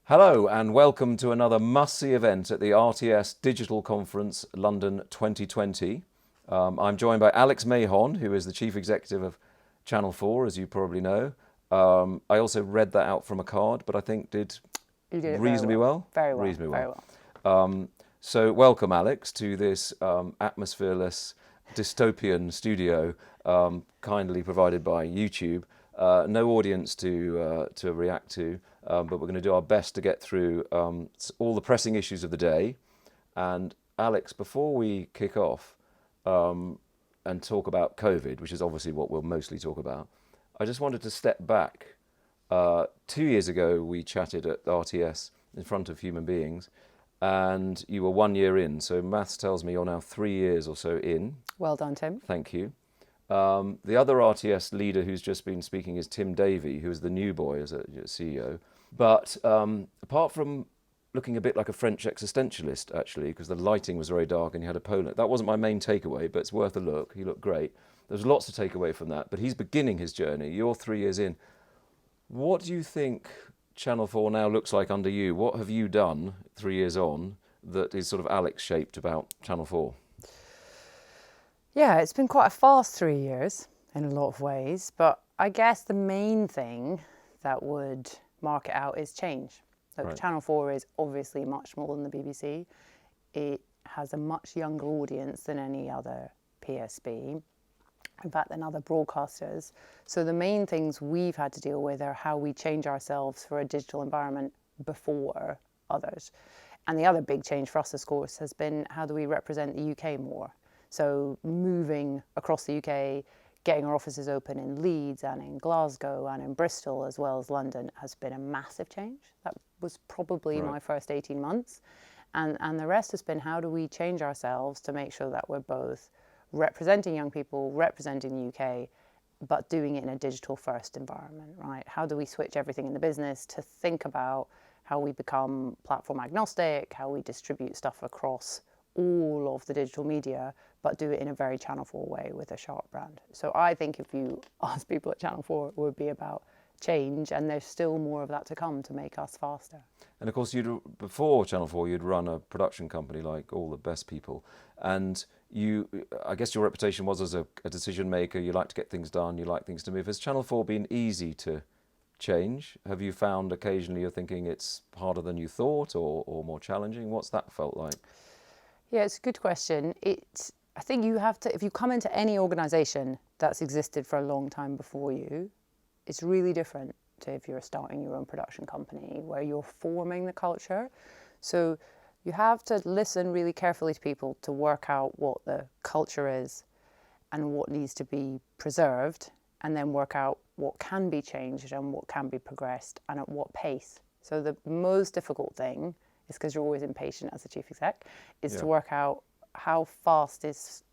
Hello and welcome to another must-see event at the RTS Digital Conference London 2020. I'm joined by Alex Mahon, who is the Chief Executive of Channel 4, as you probably know. I also read that out from a card, but I think did You did it reasonably well. Very well. Reasonably Very well. well. So welcome, Alex, to this atmosphereless dystopian studio, kindly provided by YouTube. No audience to react to, but we're going to do our best to get through all the pressing issues of the day. And Alex, before we kick off and talk about COVID, which is obviously what we'll mostly talk about, I just wanted to step back. 2 years ago, we chatted at RTS in front of human beings, and you were 1 year in. So maths tells me you're now 3 years or so in. Well done, Tim. Thank you. The other RTS leader who's just been speaking is Tim Davey, who is the new boy as a CEO. But apart from looking a bit like a French existentialist, actually, because the lighting was very dark and you had a polo, that wasn't my main takeaway, but it's worth a look. He looked great. There's lots to take away from that, but he's beginning his journey. You're 3 years in. What do you think Channel 4 now looks like under you? What have you done 3 years on that is sort of Alex-shaped about Channel 4? Yeah, it's been quite a fast 3 years in a lot of ways, but I guess the main thing that would mark it out is change. So Right. Channel 4 is obviously much more than the BBC. It has a much younger audience than any other PSB, in fact, than other broadcasters. So the main things we've had to deal with are how we change ourselves for a digital environment before others. And the other big change for us, of course, has been how do we represent the UK more? So moving across the UK, getting our offices open in Leeds and in Glasgow and in Bristol as well as London has been a massive change. That was probably Right. my first 18 months. And the rest has been how do we change ourselves to make sure that we're both representing young people, representing the UK, but doing it in a digital first environment, right? How do we switch everything in the business to think about how we become platform agnostic, how we distribute stuff across all of the digital media, but do it in a very Channel 4 way with a sharp brand. So I think if you ask people at Channel 4, it would be about change, and there's still more of that to come to make us faster. And of course, before Channel 4, you'd run a production company like all the best people. And I guess your reputation was as a decision maker. You like to get things done. You like things to move. Has Channel 4 been easy to change? Have you found occasionally you're thinking it's harder than you thought or more challenging? What's that felt like? Yeah, it's a good question. I think you have to, if you come into any organisation that's existed for a long time before you, it's really different to if you're starting your own production company where you're forming the culture. So you have to listen really carefully to people to work out what the culture is and what needs to be preserved, and then work out what can be changed and what can be progressed and at what pace. So the most difficult thing is, because you're always impatient as a chief exec, is to work out how fast is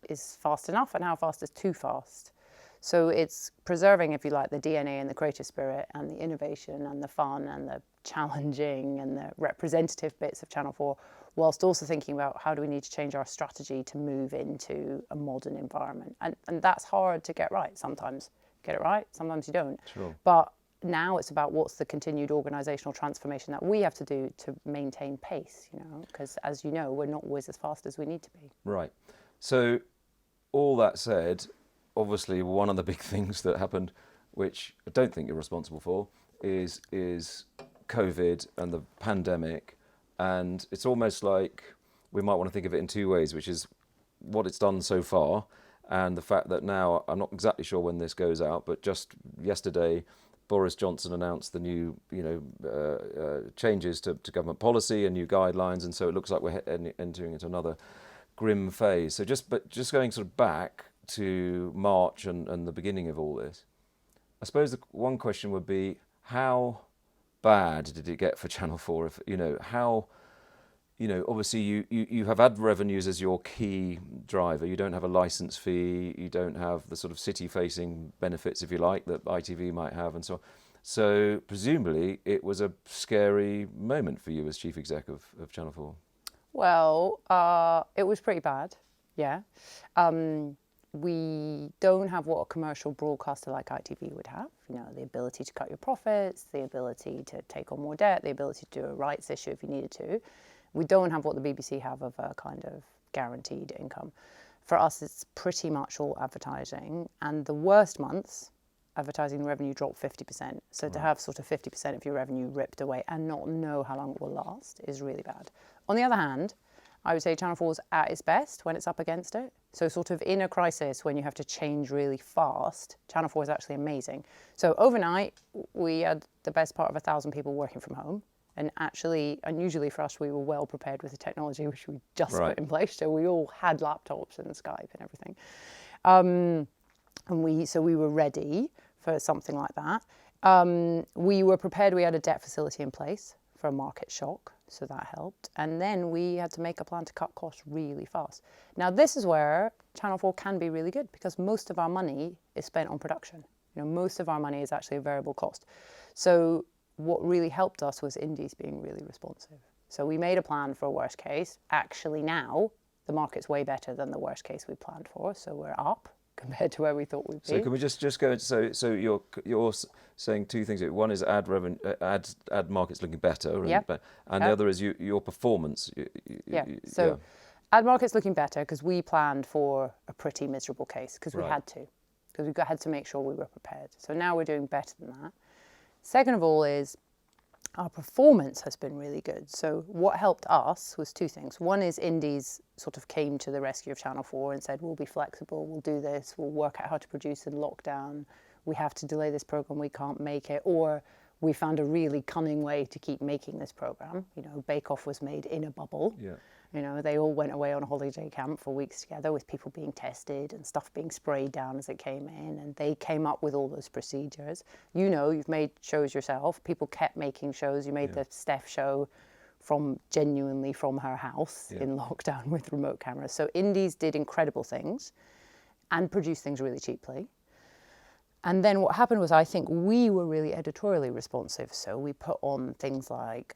fast enough and how fast is too fast. So it's preserving, if you like, the DNA and the creative spirit and the innovation and the fun and the challenging and the representative bits of Channel 4, whilst also thinking about how do we need to change our strategy to move into a modern environment. And that's hard to get right. Sometimes you get it right, sometimes you don't. Sure. But now it's about what's the continued organisational transformation that we have to do to maintain pace, because as you know, we're not always as fast as we need to be. Right. So all that said, obviously one of the big things that happened, which I don't think you're responsible for, is COVID and the pandemic. And it's almost like we might want to think of it in two ways, which is what it's done so far and the fact that now, I'm not exactly sure when this goes out, but just yesterday, Boris Johnson announced the new, changes to government policy and new guidelines, and so it looks like we're entering into another grim phase. So just going sort of back to March and the beginning of all this, I suppose the one question would be, how bad did it get for Channel 4? Obviously you have ad revenues as your key driver. You don't have a license fee. You don't have the sort of city-facing benefits, if you like, that ITV might have, and so on. So presumably it was a scary moment for you as chief exec of Channel 4. Well, it was pretty bad, yeah. we don't have what a commercial broadcaster like ITV would have. You know, the ability to cut your profits, the ability to take on more debt, the ability to do a rights issue if you needed to. We don't have what the BBC have of a kind of guaranteed income. For us, it's pretty much all advertising. And the worst months, advertising revenue dropped 50%. So to have sort of 50% of your revenue ripped away and not know how long it will last is really bad. On the other hand, I would say Channel 4's at its best when it's up against it. So sort of in a crisis when you have to change really fast, Channel 4 is actually amazing. So overnight, we had the best part of 1,000 people working from home. And actually, unusually for us, we were well prepared with the technology which we just put in place. So we all had laptops and Skype and everything. So we were ready for something like that. We were prepared. We had a debt facility in place for a market shock. So that helped. And then we had to make a plan to cut costs really fast. Now, this is where Channel 4 can be really good because most of our money is spent on production. You know, most of our money is actually a variable cost. So what really helped us was indies being really responsive. So we made a plan for a worst case. Actually now, the market's way better than the worst case we planned for. So we're up compared to where we thought we'd be. So can we just go? So you're saying two things. One is ad market's looking better, and the other is your performance. Ad market's looking better because we planned for a pretty miserable case because we had to, because we had to make sure we were prepared. So now we're doing better than that. Second of all is our performance has been really good. So what helped us was two things. One is indies sort of came to the rescue of Channel 4 and said, we'll be flexible, we'll do this, we'll work out how to produce in lockdown, we have to delay this program, we can't make it, or we found a really cunning way to keep making this program. You know, Bake Off was made in a bubble. Yeah. You know, they all went away on a holiday camp for weeks together with people being tested and stuff being sprayed down as it came in. And they came up with all those procedures. You know, you've made shows yourself. People kept making shows. You made the Steph show genuinely from her house in lockdown with remote cameras. So indies did incredible things and produced things really cheaply. And then what happened was I think we were really editorially responsive. So we put on things like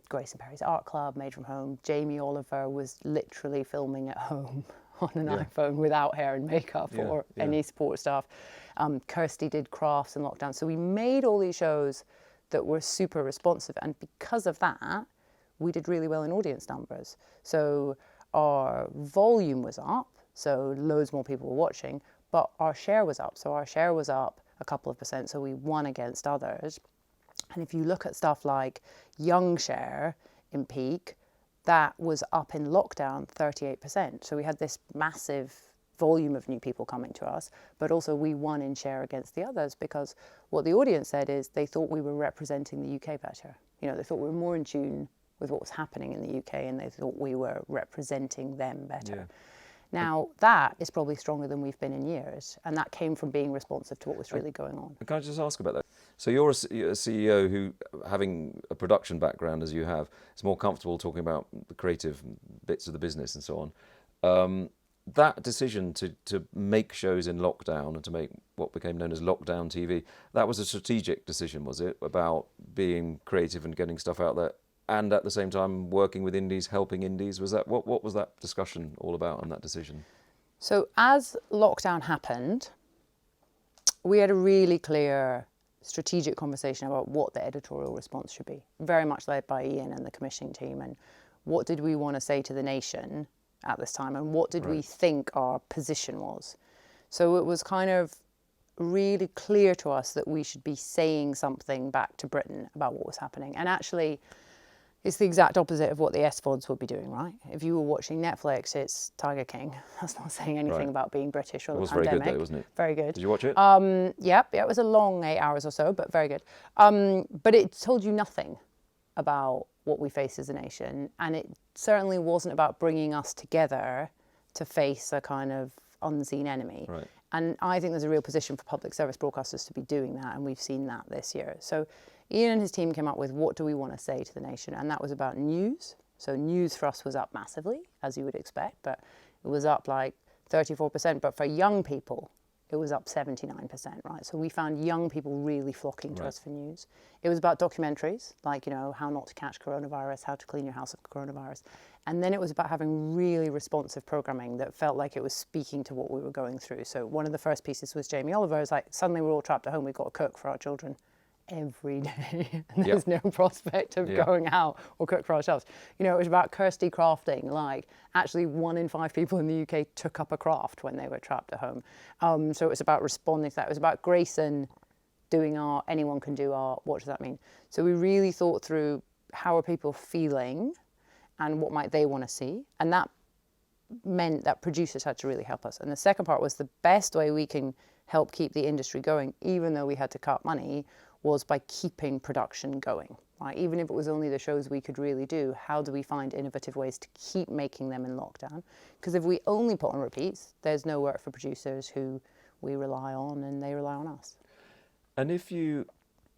Grace and Perry's Art Club, Made from Home. Jamie Oliver was literally filming at home on an iPhone without hair and makeup or any support staff. Kirsty did crafts in lockdown. So we made all these shows that were super responsive. And because of that, we did really well in audience numbers. So our volume was up. So loads more people were watching. But our share was up. So our share was up a couple of percent. So we won against others. And if you look at stuff like young share in peak, that was up in lockdown 38%. So we had this massive volume of new people coming to us, but also we won in share against the others because what the audience said is they thought we were representing the UK better. You know, they thought we were more in tune with what was happening in the UK and they thought we were representing them better. Yeah. Now, that is probably stronger than we've been in years, and that came from being responsive to what was really going on. Can I just ask about that? So you're a CEO who, having a production background as you have, is more comfortable talking about the creative bits of the business and so on. That decision to make shows in lockdown and to make what became known as lockdown TV, that was a strategic decision, was it? About being creative and getting stuff out there? And at the same time, working with indies, helping indies. Was that what was that discussion all about and that decision? So as lockdown happened, we had a really clear strategic conversation about what the editorial response should be, very much led by Ian and the commissioning team. And what did we want to say to the nation at this time? And what did we think our position was? So it was kind of really clear to us that we should be saying something back to Britain about what was happening. And actually, it's the exact opposite of what the SVODs would be doing, right? If you were watching Netflix, it's Tiger King. That's not saying anything about being British or the pandemic. It was very good though, wasn't it? Very good. Did you watch it? Yeah, it was a long 8 hours or so, but very good. But it told you nothing about what we face as a nation. And it certainly wasn't about bringing us together to face a kind of unseen enemy. Right. And I think there's a real position for public service broadcasters to be doing that, and we've seen that this year. So Ian and his team came up with what do we want to say to the nation, and that was about news. So news for us was up massively, as you would expect, but it was up like 34%. But for young people, it was up 79%, right? So we found young people really flocking to Right. us for news. It was about documentaries, like, how not to catch coronavirus, how to clean your house of coronavirus. And then it was about having really responsive programming that felt like it was speaking to what we were going through. So one of the first pieces was Jamie Oliver's, like, suddenly we're all trapped at home, we've got to cook for our children every day, and there's no prospect of going out or cook for ourselves. It was about Kirsty crafting, like actually 1 in 5 people in the UK took up a craft when they were trapped at home. So it was about responding to that. It was about Grayson doing art, anyone can do art, what does that mean? So we really thought through how are people feeling and what might they want to see, and that meant that producers had to really help us. And the second part was the best way we can help keep the industry going, even though we had to cut money, was by keeping production going, right? Even if it was only the shows we could really do, how do we find innovative ways to keep making them in lockdown? Because if we only put on repeats, there's no work for producers who we rely on and they rely on us. And if we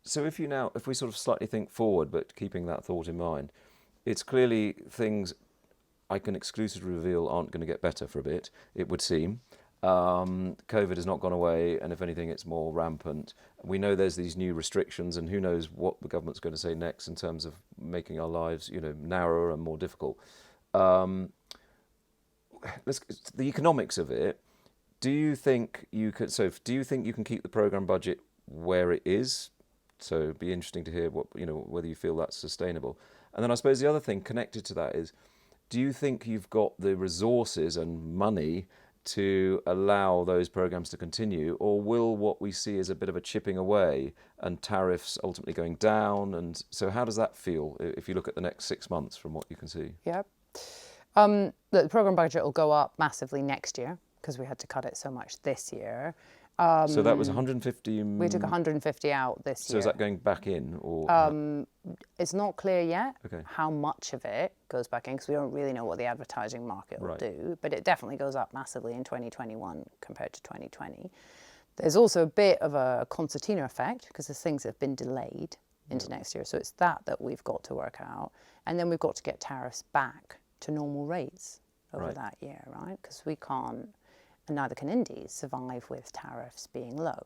sort of slightly think forward, but keeping that thought in mind, it's clearly things I can exclusively reveal aren't going to get better for a bit, it would seem. COVID has not gone away, and if anything, it's more rampant. We know there's these new restrictions, and who knows what the government's going to say next in terms of making our lives, narrower and more difficult. The economics of it. Do you think you can? So, do you think you can keep the program budget where it is? So, it'd be interesting to hear whether you feel that's sustainable. And then I suppose the other thing connected to that is, do you think you've got the resources and money to allow those programs to continue, or will what we see as a bit of a chipping away and tariffs ultimately going down? And so how does that feel if you look at the next 6 months from what you can see? Yeah. The program budget will go up massively next year because we had to cut it so much this year. So that was 150. We took 150 out this year. So is that going back in, or? It's not clear yet Okay. how much of it goes back in, because we don't really know what the advertising market will Right. do. But it definitely goes up massively in 2021 compared to 2020. There's also a bit of a concertina effect because the things have been delayed into next year. So it's that we've got to work out. And then we've got to get tariffs back to normal rates over that year, right? Because we can't, and neither can indies, survive with tariffs being low.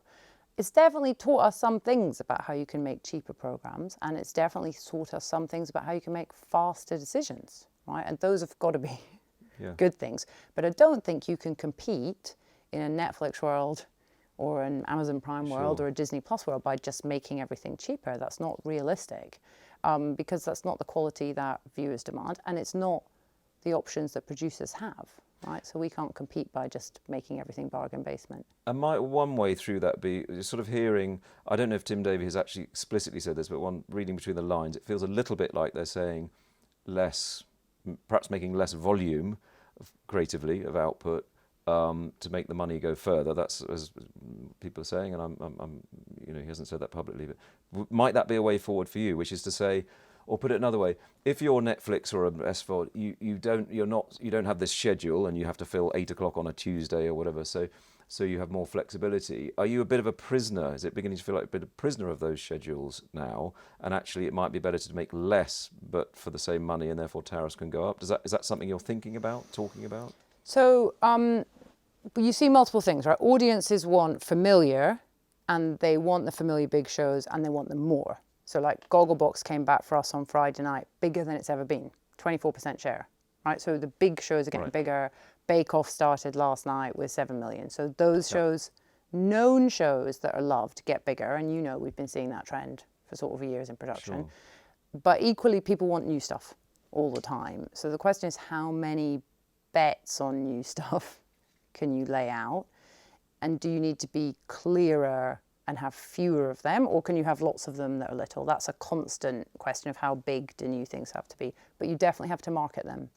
It's definitely taught us some things about how you can make cheaper programs, and it's definitely taught us some things about how you can make faster decisions, right? And those have got to be good things. But I don't think you can compete in a Netflix world or an Amazon Prime world or a Disney Plus world by just making everything cheaper. That's not realistic, because that's not the quality that viewers demand, and it's not the options that producers have. Right, so we can't compete by just making everything bargain basement. And might one way through that be sort of hearing, I don't know if Tim Davie has actually explicitly said this, but reading between the lines, it feels a little bit like they're saying perhaps making less volume creatively of output to make the money go further. That's as people are saying, and I'm he hasn't said that publicly, but might that be a way forward for you, which is to say, or put it another way, if you're Netflix or an S4, you don't have this schedule and you have to fill 8 o'clock on a Tuesday or whatever. So you have more flexibility. Are you a bit of a prisoner? Is it beginning to feel like a bit of a prisoner of those schedules now? And actually, it might be better to make less, but for the same money, and therefore tariffs can go up. Is that something you're thinking about, talking about? So you see multiple things, right? Audiences want familiar, and they want the familiar big shows, and they want them more. So like Gogglebox came back for us on Friday night, bigger than it's ever been, 24% share, right? So the big shows are getting bigger. Bake Off started last night with 7 million. So those shows, known shows that are loved, get bigger. And we've been seeing that trend for sort of years in production. Sure. But equally, people want new stuff all the time. So the question is, how many bets on new stuff can you lay out? And do you need to be clearer and have fewer of them, or can you have lots of them that are little? That's a constant question of how big do new things have to be. But you definitely have to market them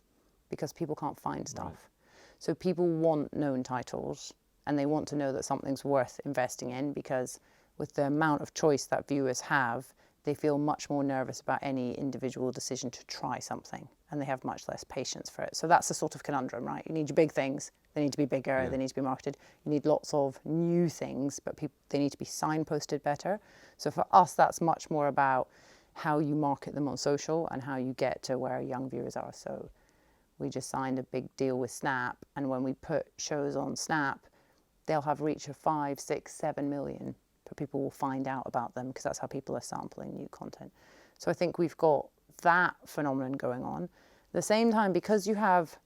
because people can't find stuff. Right. So people want known titles, and they want to know that something's worth investing in, because with the amount of choice that viewers have, they feel much more nervous about any individual decision to try something, and they have much less patience for it. So that's the sort of conundrum, right? You need your big things, they need to be bigger, they need to be marketed. You need lots of new things, but they need to be signposted better. So for us, that's much more about how you market them on social and how you get to where young viewers are. So we just signed a big deal with Snap, and when we put shows on Snap, they'll have reach of 5, 6, 7 million. But people will find out about them because that's how people are sampling new content. So I think we've got that phenomenon going on. At the same time, because you have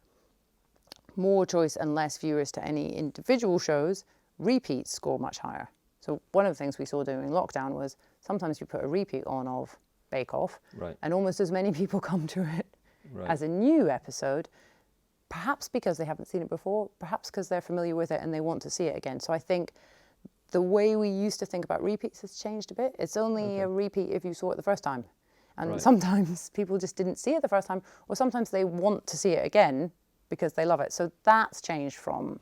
more choice and less viewers to any individual shows, repeats score much higher. So one of the things we saw during lockdown was sometimes you put a repeat on of Bake Off, Right. and almost as many people come to it Right. as a new episode, perhaps because they haven't seen it before, perhaps because they're familiar with it and they want to see it again. So I think the way we used to think about repeats has changed a bit. It's only a repeat if you saw it the first time. And Right. sometimes people just didn't see it the first time, or sometimes they want to see it again because they love it. So that's changed from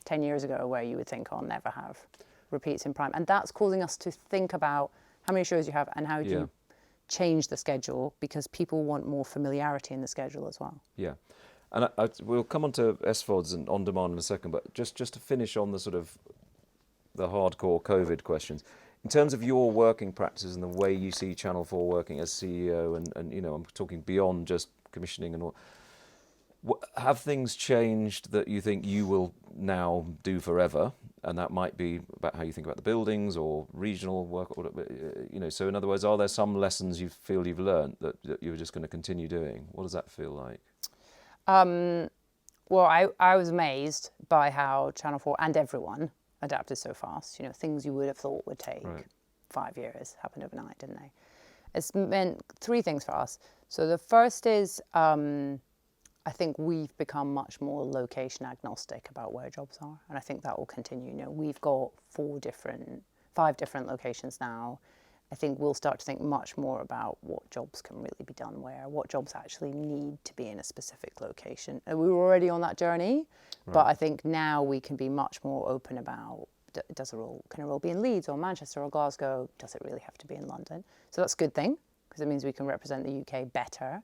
10 years ago, where you would think, I'll never have repeats in prime. And that's causing us to think about how many shows you have and how do you change the schedule, because people want more familiarity in the schedule as well. Yeah. And we'll come on to SVODs and on demand in a second, but just to finish on the sort of the hardcore COVID questions. In terms of your working practices and the way you see Channel 4 working as CEO, and you know, I'm talking beyond just commissioning and all, have things changed that you think you will now do forever? And that might be about how you think about the buildings or regional work, or, you know, so in other words, are there some lessons you feel you've learned that you're just going to continue doing? What does that feel like? Well, I was amazed by how Channel 4 and everyone adapted so fast. You know, things you would have thought would take 5 years happened overnight, didn't they? It's meant 3 things for us. So the first is, I think we've become much more location agnostic about where jobs are, and I think that will continue. You know, we've got 5 different locations now. I think we'll start to think much more about what jobs can really be done where, what jobs actually need to be in a specific location. And we were already on that journey, but I think now we can be much more open about, can a role be in Leeds or Manchester or Glasgow? Does it really have to be in London? So that's a good thing, because it means we can represent the UK better.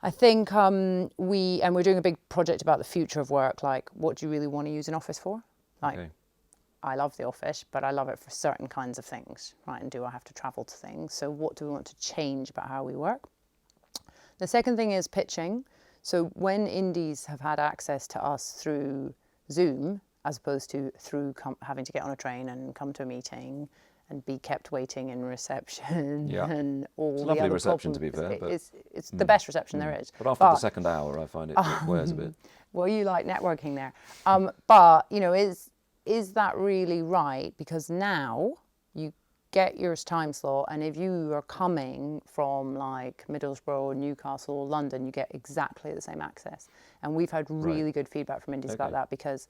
I think we're doing a big project about the future of work, like what do you really want to use an office for? Like, I love the office, but I love it for certain kinds of things, right? And do I have to travel to things? So what do we want to change about how we work? The second thing is pitching. So when indies have had access to us through Zoom, as opposed to through having to get on a train and come to a meeting and be kept waiting in reception and all it's the lovely other reception, problems. to be fair. But it's the best reception there is. But after the second hour, I find it wears a bit. Well, you like networking there. But, you know, is that really right? Because now you get your time slot, and if you are coming from like Middlesbrough or Newcastle or London, you get exactly the same access. And we've had really good feedback from indies about that, because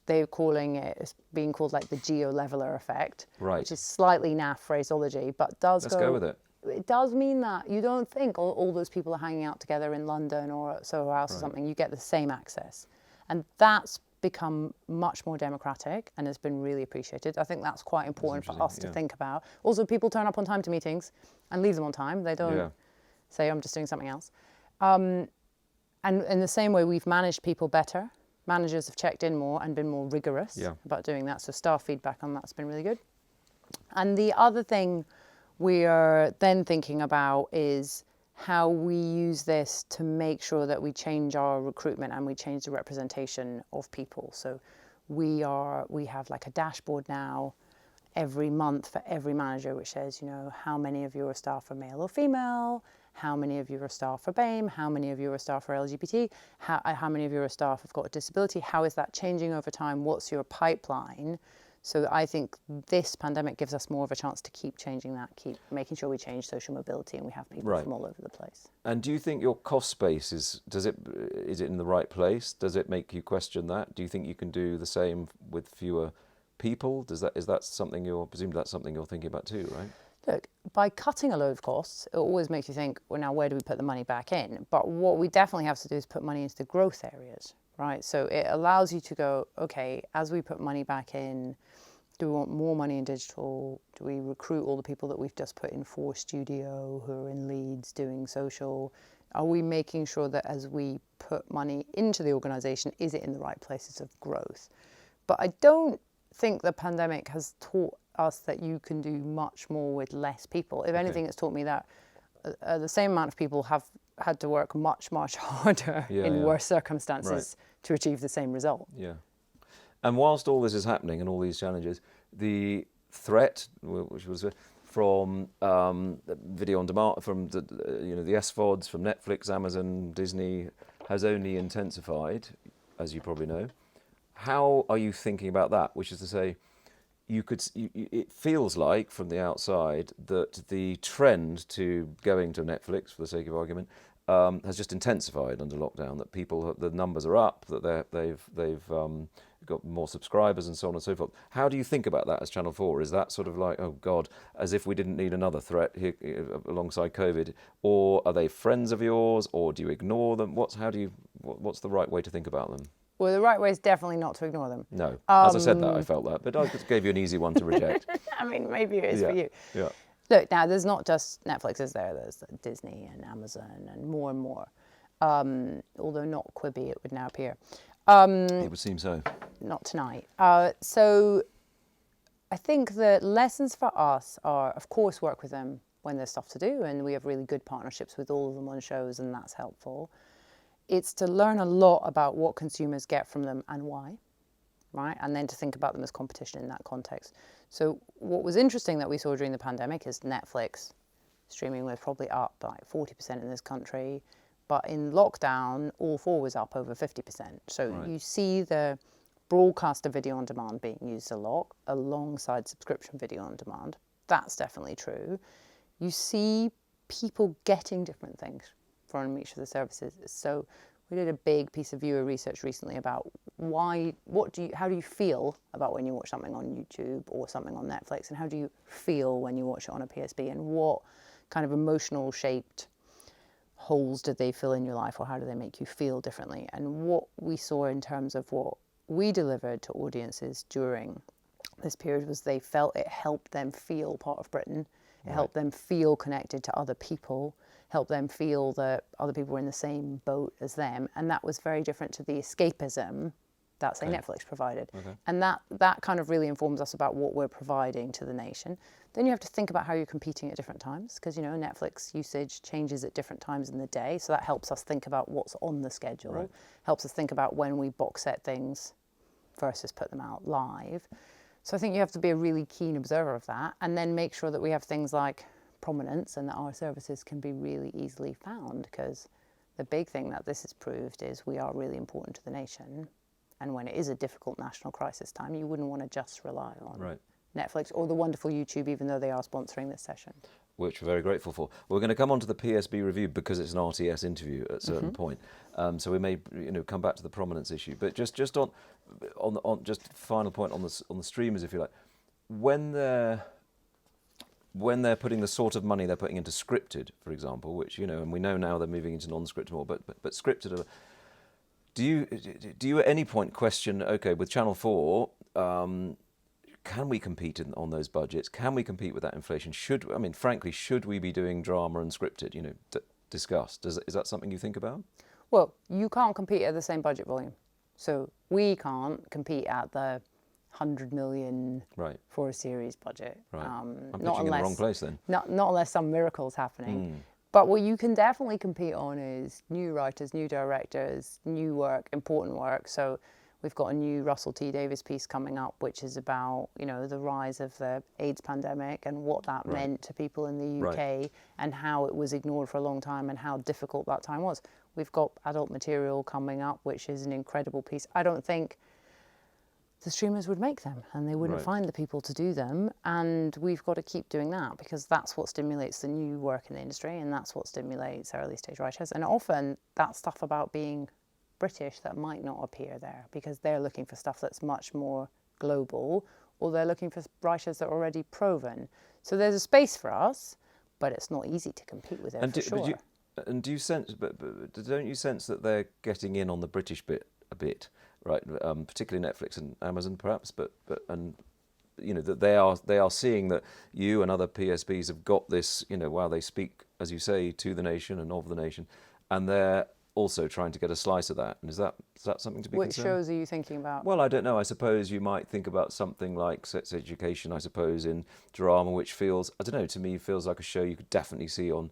they're calling it, it's being called like the geo-leveler effect, which is slightly naff phraseology, but Let's go with it. It does mean that you don't think all those people are hanging out together in London or Soho House or something. You get the same access. And that's become much more democratic and has been really appreciated. I think that's quite important for us to think about. Also, people turn up on time to meetings and leave them on time. They don't say, I'm just doing something else. And in the same way, we've managed people better. Managers have checked in more and been more rigorous about doing that. So staff feedback on that's been really good. And the other thing we are then thinking about is how we use this to make sure that we change our recruitment and we change the representation of people. So we have like a dashboard now every month for every manager, which says, you know, how many of your staff are male or female, how many of your staff are BAME, how many of your staff are LGBT, how many of your staff have got a disability, how is that changing over time, what's your pipeline? So I think this pandemic gives us more of a chance to keep changing that, keep making sure we change social mobility and we have people from all over the place. And do you think your cost base is it in the right place? Does it make you question that? Do you think you can do the same with fewer people? Is that something presumably that's something you're thinking about too, right? Look, by cutting a load of costs, it always makes you think, well, now where do we put the money back in? But what we definitely have to do is put money into the growth areas, right? So it allows you to go, okay, as we put money back in, do we want more money in digital? Do we recruit all the people that we've just put in for studio, who are in Leeds doing social? Are we making sure that as we put money into the organisation, is it in the right places of growth? But I don't think the pandemic has taught us that you can do much more with less people. If anything, it's taught me that the same amount of people have had to work much, much harder in worse circumstances to achieve the same result. Yeah. And whilst all this is happening and all these challenges, the threat, which was from video on demand, from the SVODs, from Netflix, Amazon, Disney, has only intensified, as you probably know. How are you thinking about that? Which is to say, it feels like from the outside that the trend to going to Netflix, for the sake of argument, has just intensified under lockdown. That the numbers are up, that they've got more subscribers and so on and so forth. How do you think about that as Channel 4? Is that sort of like, oh God, as if we didn't need another threat here, alongside COVID? Or are they friends of yours, or do you ignore them? What's the right way to think about them? Well, the right way is definitely not to ignore them. No. As I said that, I felt that. But I just gave you an easy one to reject. I mean, maybe it is for you. Yeah. Look, now, there's not just Netflix, is there? There's Disney and Amazon and more. Although not Quibi, it would now appear. It would seem so. Not tonight. So I think the lessons for us are, of course, work with them when there's stuff to do. And we have really good partnerships with all of them on shows, and that's helpful. It's to learn a lot about what consumers get from them and why, right? And then to think about them as competition in that context. So what was interesting that we saw during the pandemic is Netflix streaming was probably up by 40% in this country, but in lockdown, all 4 was up over 50%. So Right. You see the broadcaster video on demand being used a lot alongside subscription video on demand. That's definitely true. You see people getting different things from each of the services. So we did a big piece of viewer research recently about how do you feel about when you watch something on YouTube or something on Netflix, and how do you feel when you watch it on a PSB, and what kind of emotional shaped holes did they fill in your life, or how do they make you feel differently? And what we saw in terms of what we delivered to audiences during this period was they felt it helped them feel part of Britain. It helped them feel connected to other people, helped them feel that other people were in the same boat as them. And that was very different to the escapism that, say, Netflix provided. Okay. And that kind of really informs us about what we're providing to the nation. Then you have to think about how you're competing at different times, because, Netflix usage changes at different times in the day. So that helps us think about what's on the schedule, helps us think about when we box set things versus put them out live. So I think you have to be a really keen observer of that, and then make sure that we have things like prominence and that our services can be really easily found, because the big thing that this has proved is we are really important to the nation. And when it is a difficult national crisis time, you wouldn't want to just rely on Netflix or the wonderful YouTube, even though they are sponsoring this session. Which we're very grateful for. We're going to come on to the PSB review because it's an RTS interview at a certain point. So we may come back to the prominence issue. But just on just final point on the streamers, if you like, when they're putting the sort of money they're putting into scripted, for example, which and we know now they're moving into non-scripted more, but scripted. Do you at any point question, okay, with Channel 4, can we compete on those budgets? Can we compete with that inflation? Frankly, should we be doing drama and scripted? Discussed. Is that something you think about? Well, you can't compete at the same budget volume. So we can't compete at the 100 million for a series budget. Right. I'm pitching in the wrong place then. Not unless some miracle's happening. But what you can definitely compete on is new writers, new directors, new work, important work. So we've got a new Russell T Davies piece coming up, which is about, the rise of the AIDS pandemic and what that meant to people in the UK and how it was ignored for a long time and how difficult that time was. We've got adult material coming up, which is an incredible piece. I don't think the streamers would make them, and they wouldn't find the people to do them. And we've got to keep doing that, because that's what stimulates the new work in the industry, and that's what stimulates early stage writers. And often that stuff about being British that might not appear there, because they're looking for stuff that's much more global, or they're looking for writers that are already proven. So there's a space for us, but it's not easy to compete with it, for sure. And do you sense, but don't you sense that they're getting in on the British bit a bit, right? Particularly Netflix and Amazon, perhaps, that they are seeing that you and other PSBs have got this, while they speak, as you say, to the nation and of the nation, and they're also trying to get a slice of that. And is that something to be concerned? Which shows are you thinking about? Well, I don't know. I suppose you might think about something like Sex Education, I suppose, in drama, which feels, I don't know, to me feels like a show you could definitely see on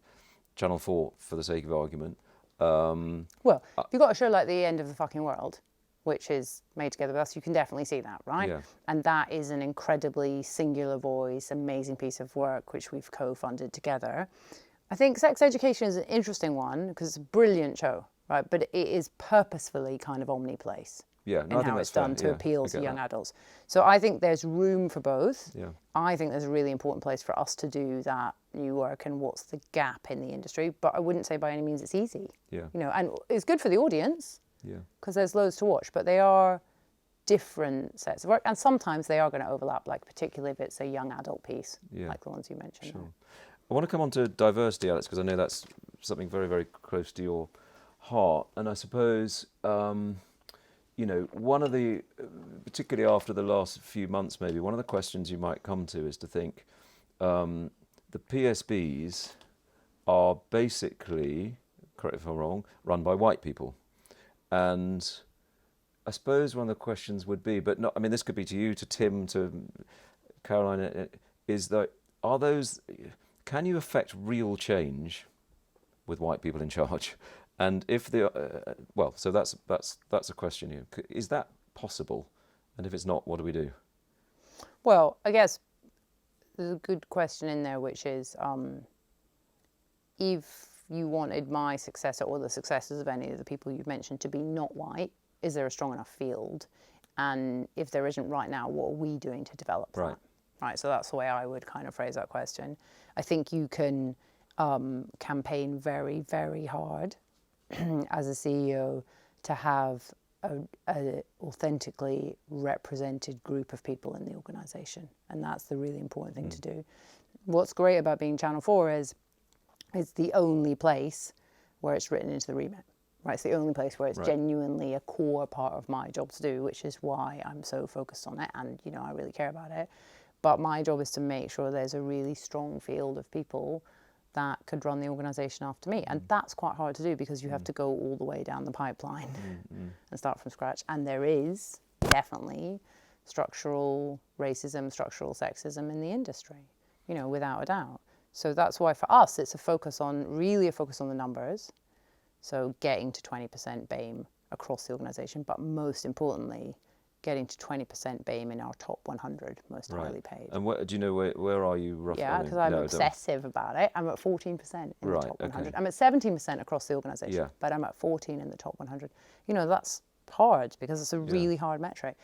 Channel 4, for the sake of argument. Well, if you've got a show like The End of the Fucking World, which is made together with us, you can definitely see that, right? Yeah. And that is an incredibly singular voice, amazing piece of work, which we've co-funded together. I think Sex Education is an interesting one because it's a brilliant show, right? But it is purposefully kind of omniplace. Yeah, no, I And think how that's it's done fair. to Yeah, appeal I to get young that. adults. So I think there's room for both. Yeah. I think there's a really important place for us to do that new work and what's the gap in the industry. But I wouldn't say by any means it's easy. Yeah. You know, and it's good for the audience Yeah. because there's loads to watch, but they are different sets of work. And sometimes they are going to overlap, like particularly if it's a young adult piece, Yeah. like the ones you mentioned. Sure. I want to come on to diversity, Alex, because I know that's something very, very close to your heart. And I suppose, you know, one of the, particularly after the last few months, maybe, one of the questions you might come to is to think the PSBs are basically, correct if I'm wrong, run by white people. And I suppose one of the questions would be, but not, I mean, this could be to you, to Tim, to Caroline, is that, are those, can you affect real change with white people in charge? And if the well, so that's a question here. Is that possible? And if it's not, what do we do? Well, I guess there's a good question in there, which is if you wanted my successor or the successors of any of the people you've mentioned to be not white, is there a strong enough field? And if there isn't right now, what are we doing to develop that? Right, so that's the way I would kind of phrase that question. I think you can campaign very, very hard as a CEO to have a authentically represented group of people in the organisation, and that's the really important thing to do. What's great about being Channel 4 is it's the only place where it's written into the remit. Right, it's the only place where it's genuinely a core part of my job to do, which is why I'm so focused on it, and you know I really care about it. But my job is to make sure there's a really strong field of people that could run the organisation after me, and that's quite hard to do because you have to go all the way down the pipeline and start from scratch. And there is definitely structural racism, structural sexism in the industry, you know, without a doubt. So that's why for us it's a focus on the numbers. So getting to 20% BAME across the organisation, but most importantly, getting to 20% BAME in our top 100 most highly paid. And do you know where are you roughly? Yeah, because I'm obsessive about it. I'm at 14% in the top 100. Okay. I'm at 17% across the organisation, but I'm at 14 in the top 100. You know, that's hard because it's a really hard metric.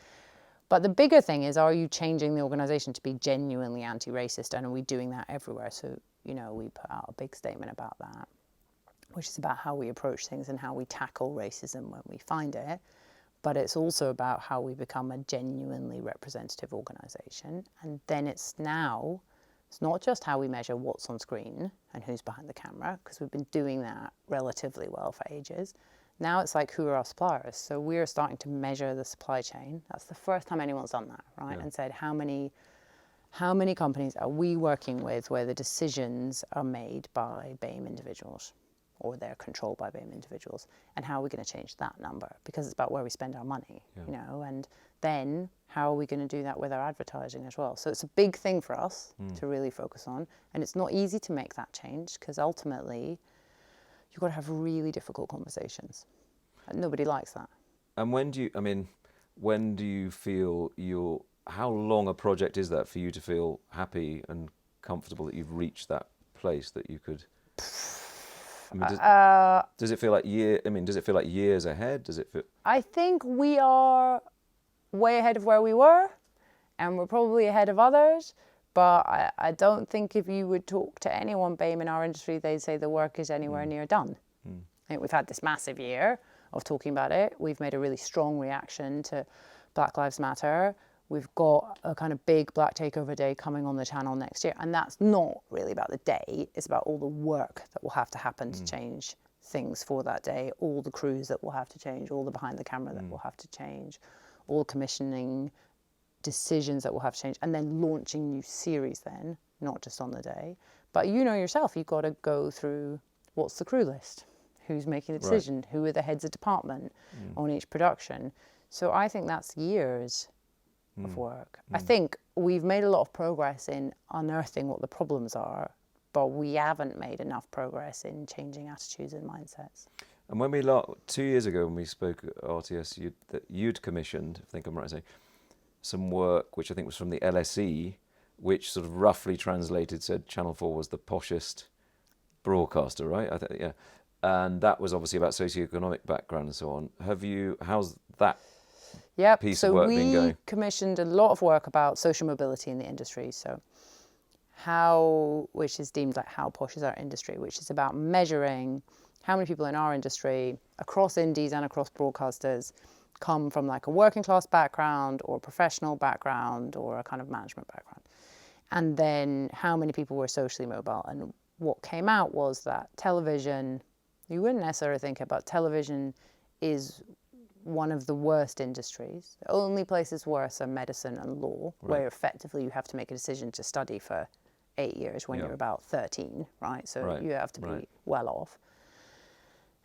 But the bigger thing is, are you changing the organisation to be genuinely anti-racist? And are we doing that everywhere? So, you know, we put out a big statement about that, which is about how we approach things and how we tackle racism when we find it. But it's also about how we become a genuinely representative organisation. And then it's not just how we measure what's on screen and who's behind the camera, because we've been doing that relatively well for ages. Now it's like, who are our suppliers? So we're starting to measure the supply chain. That's the first time anyone's done that, right? And said, how many companies are we working with where the decisions are made by BAME individuals, or they're controlled by BAME individuals, and how are we going to change that number? Because it's about where we spend our money, you know, and then how are we going to do that with our advertising as well? So it's a big thing for us to really focus on, and it's not easy to make that change because ultimately you've got to have really difficult conversations, and nobody likes that. And when do you feel how long a project is that for you to feel happy and comfortable that you've reached that place that you could? I mean, does it feel like does it feel like years ahead? Does it feel? I think we are way ahead of where we were, and we're probably ahead of others. But I don't think if you would talk to anyone BAME in our industry, they'd say the work is anywhere near done. I think we've had this massive year of talking about it. We've made a really strong reaction to Black Lives Matter. We've got a kind of big Black Takeover Day coming on the channel next year. And that's not really about the day. It's about all the work that will have to happen to change things for that day, all the crews that will have to change, all the behind the camera that will have to change, all commissioning decisions that will have to change, and then launching new series then, not just on the day. But you know yourself, you've got to go through what's the crew list, who's making the decision, who are the heads of department on each production. So I think that's years of work. I think we've made a lot of progress in unearthing what the problems are, but we haven't made enough progress in changing attitudes and mindsets. And when 2 years ago when we spoke at RTS, you'd commissioned, I think I'm right in saying, some work which I think was from the LSE, which sort of roughly translated said Channel 4 was the poshest broadcaster, right? Yeah. And that was obviously about socioeconomic background and so on. How's that piece of work been going? We commissioned a lot of work about social mobility in the industry. So which is deemed like how posh is our industry, which is about measuring how many people in our industry across indies and across broadcasters come from like a working class background or professional background or a kind of management background. And then how many people were socially mobile. And what came out was that television, you wouldn't necessarily think it, but television is one of the worst industries. The only places worse are medicine and law, where effectively you have to make a decision to study for 8 years when you're about 13, right? So you have to be well off.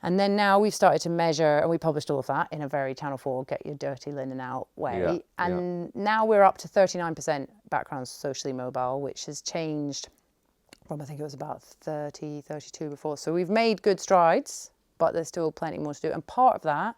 And then now we've started to measure, and we published all of that in a very Channel 4, get your dirty linen out way. Now we're up to 39% background socially mobile, which has changed from, I think it was about 30, 32 before. So we've made good strides, but there's still plenty more to do. And part of that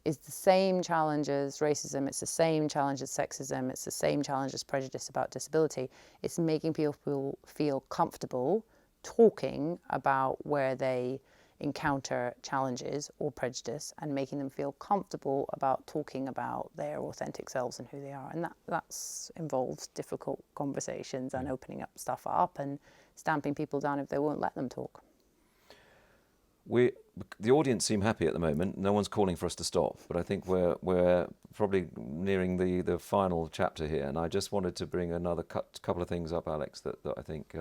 is the same challenge as racism, it's the same challenge as sexism, it's the same challenge as prejudice about disability. It's making people feel comfortable talking about where they encounter challenges or prejudice and making them feel comfortable about talking about their authentic selves and who they are. And that involves difficult conversations and opening up stuff up and stamping people down if they won't let them talk. The audience seem happy at the moment. No one's calling for us to stop, but I think we're probably nearing the final chapter here. And I just wanted to bring another couple of things up, Alex, that I think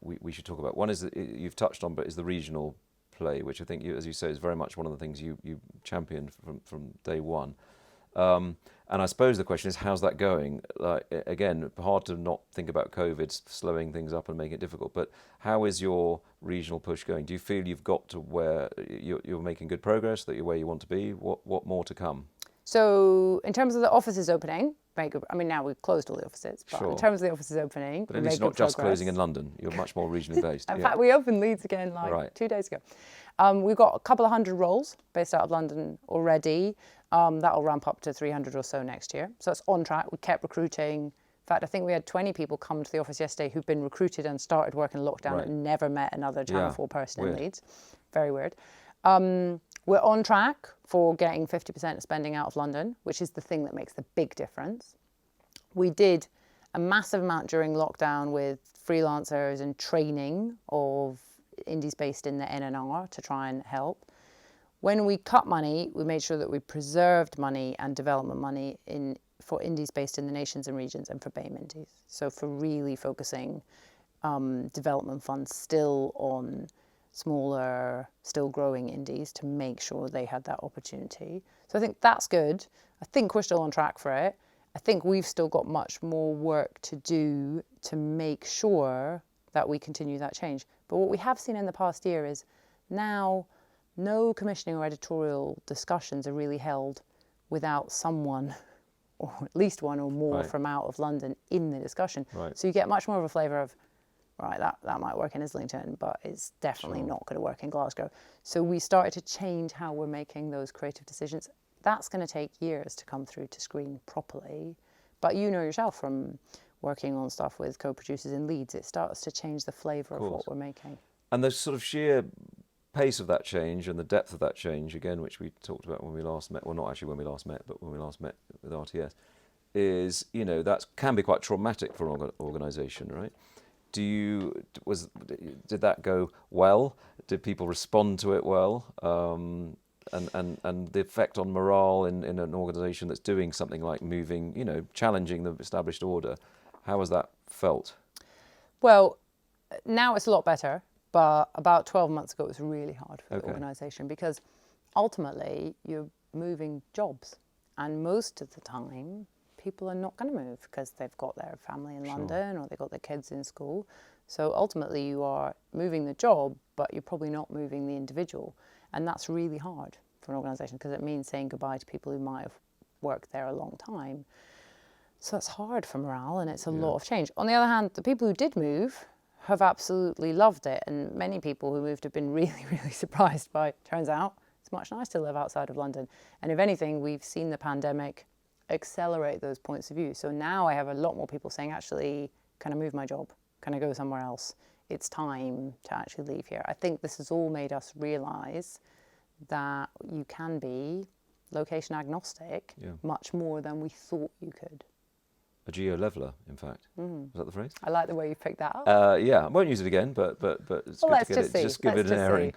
we should talk about. One is that you've touched on, but is the regional play, which I think, as you say, is very much one of the things you championed from day one. And I suppose the question is, how's that going? Again, hard to not think about COVID slowing things up and making it difficult, but how is your regional push going? Do you feel you've got to where you're making good progress, that you're where you want to be? What more to come? So in terms of the offices opening, very good. I mean, now we've closed all the offices, but in terms of the offices opening, but at least not just closing in London. You're much more regionally based. In fact, we opened Leeds again 2 days ago. We've got a couple of hundred roles based out of London already. That'll ramp up to 300 or so next year. So it's on track. We kept recruiting. In fact, I think we had 20 people come to the office yesterday who've been recruited and started working lockdown and never met another Channel 4 person in Leeds. Very weird. We're on track for getting 50% of spending out of London, which is the thing that makes the big difference. We did a massive amount during lockdown with freelancers and training of indies based in the NNR to try and help. When we cut money, we made sure that we preserved money and development money for indies based in the nations and regions and for BAME indies. So for really focusing development funds still on smaller, still growing indies to make sure they had that opportunity. So I think that's good. I think we're still on track for it. I think we've still got much more work to do to make sure that we continue that change. But what we have seen in the past year is now no commissioning or editorial discussions are really held without someone, or at least one or more from out of London in the discussion. So you get much more of a flavour of, that might work in Islington, but it's definitely not going to work in Glasgow. So we started to change how we're making those creative decisions. That's going to take years to come through to screen properly. But you know yourself from working on stuff with co-producers in Leeds, it starts to change the flavour of what we're making. And the sort of sheer pace of that change and the depth of that change, again, which we talked about when we last met, well, not actually when we last met, but when we last met with RTS, is, that can be quite traumatic for an organisation, right? Did that go well? Did people respond to it well? And the effect on morale in an organisation that's doing something like moving, challenging the established order, how has that felt? Well, now it's a lot better, but about 12 months ago it was really hard for the organisation because ultimately you're moving jobs, and most of the time people are not going to move because they've got their family in London or they've got their kids in school. So ultimately you are moving the job, but you're probably not moving the individual. And that's really hard for an organisation because it means saying goodbye to people who might have worked there a long time. So that's hard for morale and it's a lot of change. On the other hand, the people who did move have absolutely loved it. And many people who moved have been really, really surprised by it. Turns out it's much nicer to live outside of London. And if anything, we've seen the pandemic accelerate those points of view. So now I have a lot more people saying, actually, can I move my job? Can I go somewhere else? It's time to actually leave here. I think this has all made us realise that you can be location agnostic much more than we thought you could. A geo-leveler, in fact. Is that the phrase? I like the way you picked that up. Yeah, I won't use it again, but it's good to get it. Just give it an airing.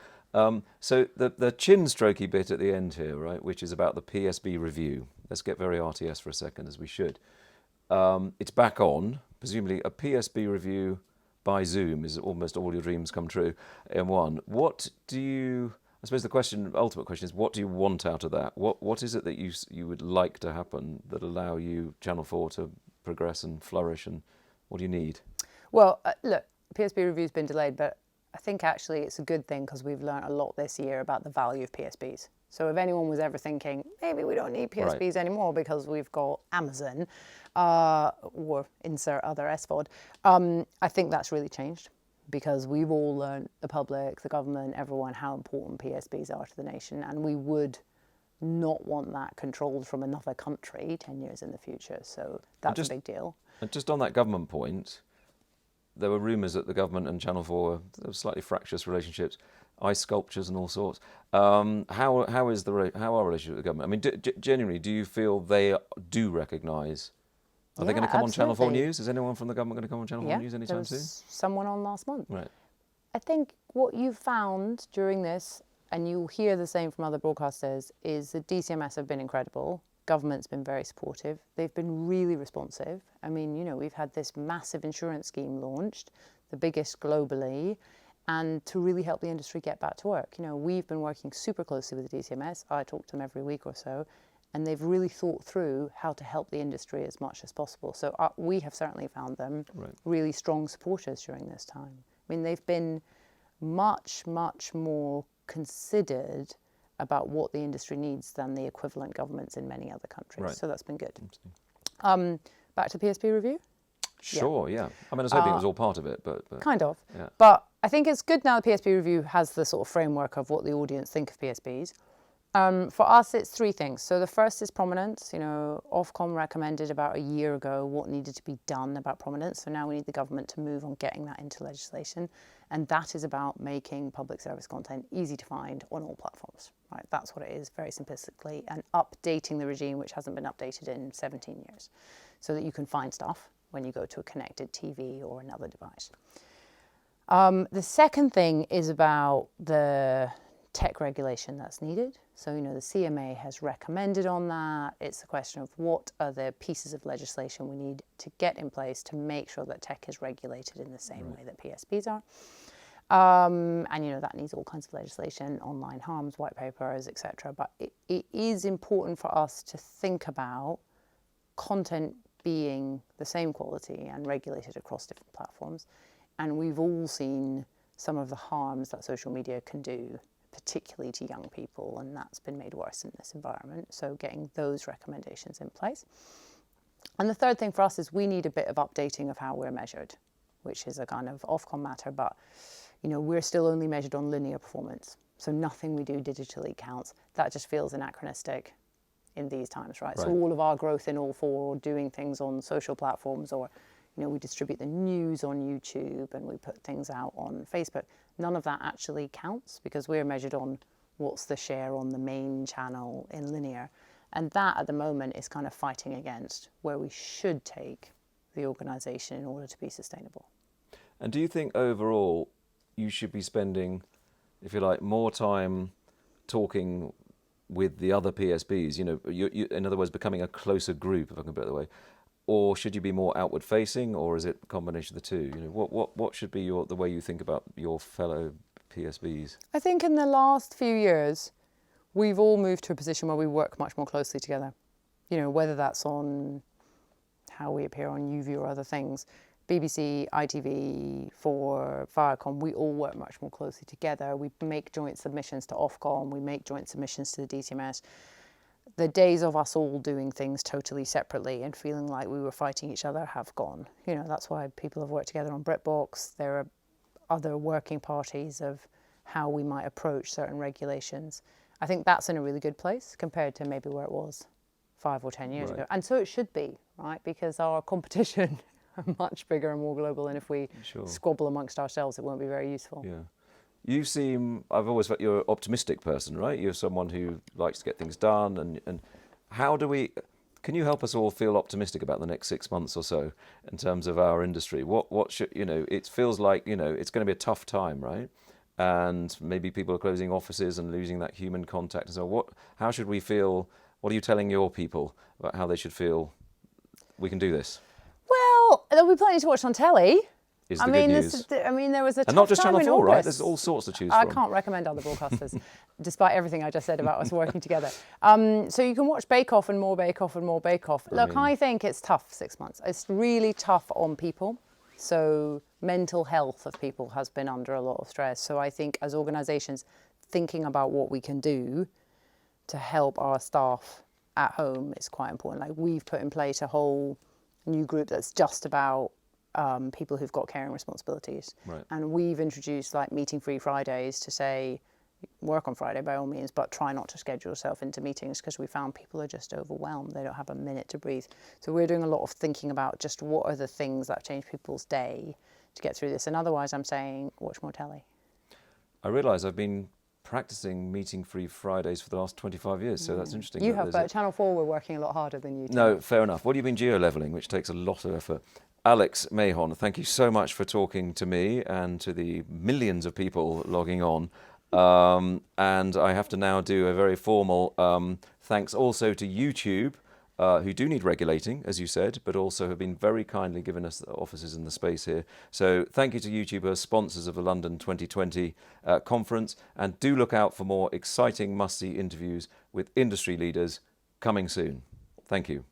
So the chin strokey bit at the end here, right, which is about the PSB review. Let's get very RTS for a second, as we should. It's back on. Presumably a PSB review by Zoom is almost all your dreams come true in one. What do you... I suppose the ultimate question is, what do you want out of that? What is it that you would like to happen that allow you, Channel 4, to progress and flourish, and what do you need? Well, look, PSB review's been delayed, but I think actually it's a good thing because we've learned a lot this year about the value of PSBs. So if anyone was ever thinking, maybe we don't need PSBs anymore because we've got Amazon, or insert other SVOD, I think that's really changed because we've all learned, the public, the government, everyone, how important PSBs are to the nation, and we would not want that controlled from another country 10 years in the future. So that's a big deal. And just on that government point, there were rumours that the government and Channel 4 have slightly fractious relationships, ice sculptures and all sorts. How are relationships with the government? I mean, genuinely, do you feel they do recognise? Are they going to come on Channel 4 News? Is anyone from the government going to come on Channel 4 News anytime soon? Someone on last month. Right. I think what you've found during this, and you'll hear the same from other broadcasters, is that DCMS have been incredible. Government's been very supportive. They've been really responsive. I mean, you know, we've had this massive insurance scheme launched, the biggest globally, and to really help the industry get back to work. You know, we've been working super closely with the DCMS. I talk to them every week or so, and they've really thought through how to help the industry as much as possible. So we have certainly found them really strong supporters during this time. I mean, they've been much, much more considered about what the industry needs than the equivalent governments in many other countries. Right. So that's been good. Back to the PSP review? Sure, yeah. I mean, I was hoping it was all part of it, but... Kind of. Yeah. But I think it's good now the PSP review has the sort of framework of what the audience think of PSPs. For us, it's three things. So the first is prominence. You know, Ofcom recommended about a year ago what needed to be done about prominence. So now we need the government to move on getting that into legislation. And that is about making public service content easy to find on all platforms. Right? That's what it is, very simplistically, and updating the regime, which hasn't been updated in 17 years, so that you can find stuff when you go to a connected TV or another device. The second thing is about the tech regulation that's needed. So, you know, the CMA has recommended on that. It's a question of what are the pieces of legislation we need to get in place to make sure that tech is regulated in the same way that PSPs are. And, you know, that needs all kinds of legislation, online harms, white papers, etc. But it is important for us to think about content being the same quality and regulated across different platforms. And we've all seen some of the harms that social media can do, particularly to young people, and that's been made worse in this environment. So getting those recommendations in place. And the third thing for us is we need a bit of updating of how we're measured, which is a kind of Ofcom matter, but you know, we're still only measured on linear performance. So nothing we do digitally counts. That just feels anachronistic in these times, right? So all of our growth in all four, or doing things on social platforms, or you know, we distribute the news on YouTube and we put things out on Facebook. None of that actually counts because we're measured on what's the share on the main channel in linear. And that at the moment is kind of fighting against where we should take the organisation in order to be sustainable. And do you think overall you should be spending, if you like, more time talking with the other PSBs, you know, you, in other words, becoming a closer group, if I can put it that way? Or should you be more outward facing, or is it a combination of the two? You know, what should be the way you think about your fellow PSBs? I think in the last few years, we've all moved to a position where we work much more closely together. You know, whether that's on how we appear on UV or other things, BBC, ITV, for Viacom, we all work much more closely together. We make joint submissions to Ofcom, we make joint submissions to the DCMS. The days of us all doing things totally separately and feeling like we were fighting each other have gone. You know, that's why people have worked together on BritBox. There are other working parties of how we might approach certain regulations. I think that's in a really good place compared to maybe where it was 5 or 10 years ago. And so it should be, right? Because our competition are much bigger and more global, and if we squabble amongst ourselves, it won't be very useful. Yeah. You seem, I've always felt you're an optimistic person, right? You're someone who likes to get things done. And how do we, can you help us all feel optimistic about the next 6 months or so in terms of our industry? What should, it feels like, it's going to be a tough time, right? And maybe people are closing offices and losing that human contact. And so how should we feel, what are you telling your people about how they should feel we can do this? Well, there'll be plenty to watch on telly. Is the good news. There was a and not just time Channel 4, in right? August. There's all sorts to choose I from. can't recommend other broadcasters, despite everything I just said about us working together. So you can watch Bake Off and more Bake Off and more Bake Off. Look, I think it's tough 6 months. It's really tough on people. So mental health of people has been under a lot of stress. So I think as organisations, thinking about what we can do to help our staff at home is quite important. Like we've put in place a whole new group that's just about people who've got caring responsibilities. Right. And we've introduced like meeting-free Fridays to say, work on Friday by all means, but try not to schedule yourself into meetings because we found people are just overwhelmed. They don't have a minute to breathe. So we're doing a lot of thinking about just what are the things that change people's day to get through this. And otherwise I'm saying, watch more telly. I realise I've been practicing meeting-free Fridays for the last 25 years, so that's interesting. You have, but Channel 4 were working a lot harder than you do. No, fair enough. Well, you've been geo-levelling, which takes a lot of effort. Alex Mahon, thank you so much for talking to me and to the millions of people logging on. And I have to now do a very formal thanks also to YouTube, who do need regulating, as you said, but also have been very kindly giving us the offices and the space here. So thank you to YouTube as sponsors of the London 2020 conference. And do look out for more exciting, must-see interviews with industry leaders coming soon. Thank you.